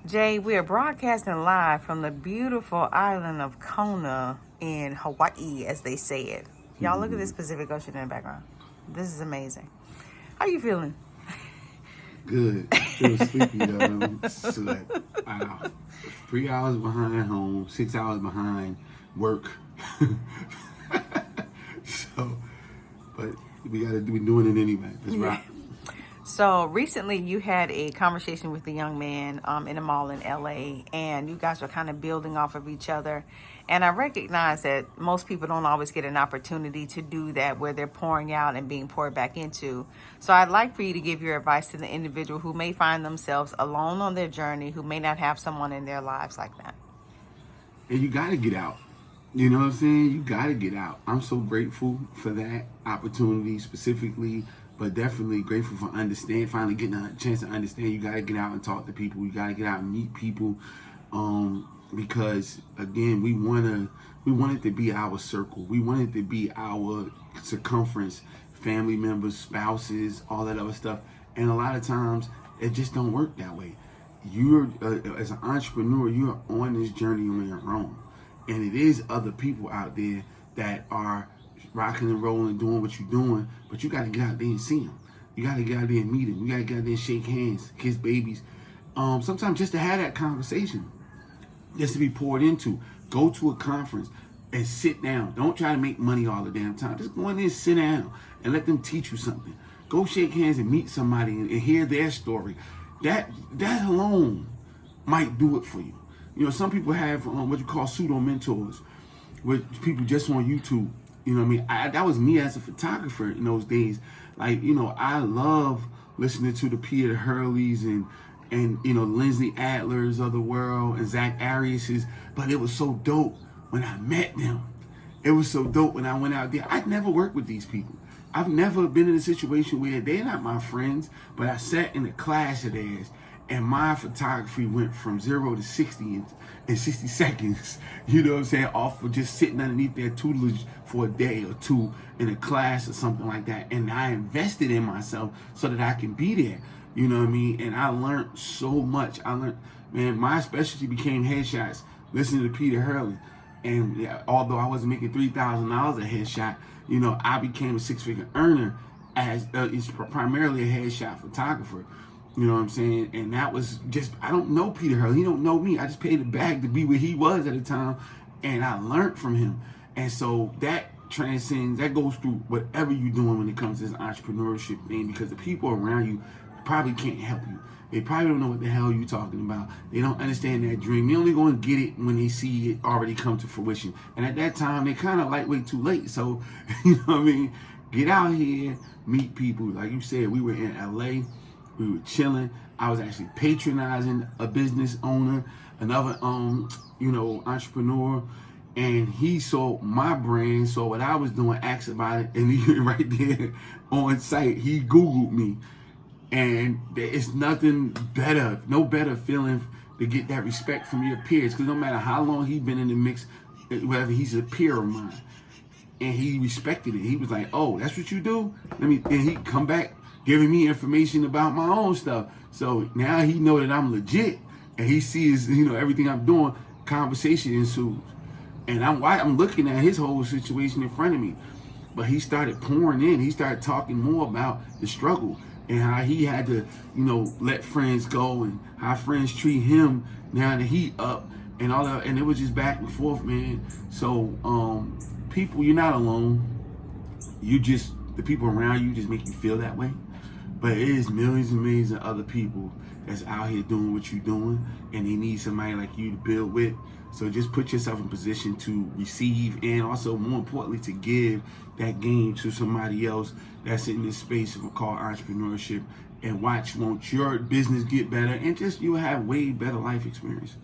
Jay, we are broadcasting live from the beautiful island of Kona in Hawaii, as they say it. Y'all, look at this Pacific Ocean in the background. This is amazing. How you feeling? Good. Still sleepy though. So like, 3 hours behind home, 6 hours behind work. So, but we gotta be doing it anyway. That's right. So recently you had a conversation with a young man in a mall in LA, and you guys were kind of building off of each other. And I recognize that most people don't always get an opportunity to do that, where they're pouring out and being poured back into. So I'd like for you to give your advice to the individual who may find themselves alone on their journey, who may not have someone in their lives like that. And you gotta get out. You know what I'm saying? You gotta get out. I'm so grateful for that opportunity specifically, but definitely grateful for finally getting a chance to understand. You gotta get out and talk to people. You gotta get out and meet people, because again, we want it to be our circle. We want it to be our circumference, family members, spouses, all that other stuff. And a lot of times, it just don't work that way. You're as an entrepreneur, you're on this journey on your own. And it is other people out there that are rocking and rolling, doing what you're doing, but you got to get out there and see them. You got to get out there and meet them. You got to get out there and shake hands, kiss babies. Sometimes just to have that conversation, just to be poured into. Go to a conference and sit down. Don't try to make money all the damn time. Just go in there and sit down and let them teach you something. Go shake hands and meet somebody and hear their story. That alone might do it for you. You know, some people have what you call pseudo mentors, with people just on YouTube. You know what I mean? That was me as a photographer in those days. Like, you know, I love listening to the Peter Hurleys and you know, Lindsay Adlers of the world and Zach Arias's. But it was so dope when I met them. It was so dope when I went out there. I'd never worked with these people. I've never been in a situation where they're not my friends, but I sat in a class of theirs. And my photography went from 0 to 60 in 60 seconds. You know what I'm saying? Off of just sitting underneath their tutelage for a day or two in a class or something like that. And I invested in myself so that I can be there. You know what I mean? And I learned so much. Man, my specialty became headshots, listening to Peter Hurley. And yeah, although I wasn't making $3,000 a headshot, you know, I became a six-figure earner as it's primarily a headshot photographer. You know what I'm saying? And that was just, I don't know Peter Hurley. He don't know me. I just paid a bag to be where he was at the time. And I learned from him. And so that transcends, that goes through whatever you're doing when it comes to this entrepreneurship thing, because the people around you probably can't help you. They probably don't know what the hell you're talking about. They don't understand that dream. They're only going to get it when they see it already come to fruition. And at that time, they kind of lightweight too late. So, you know what I mean? Get out here, meet people. Like you said, we were in LA. We were chilling. I was actually patronizing a business owner, another you know, entrepreneur, and he saw my brand, saw what I was doing, asked about it, and he right there on site, he Googled me. And it's nothing better, no better feeling to get that respect from your peers, because no matter how long he's been in the mix, whether he's a peer of mine, and he respected it. He was like, "Oh, that's what you do? Let me," and he come back giving me information about my own stuff. So now he know that I'm legit, and he sees, you know, everything I'm doing. Conversation ensues, and I'm looking at his whole situation in front of me. But he started pouring in. He started talking more about the struggle and how he had to, you know, let friends go and how friends treat him now that he up and all that. And it was just back and forth, man. So people, you're not alone. The people around you just make you feel that way. But it is millions and millions of other people that's out here doing what you're doing, and they need somebody like you to build with. So just put yourself in position to receive, and also, more importantly, to give that game to somebody else that's in this space called entrepreneurship, and won't your business get better, and just you'll have way better life experiences.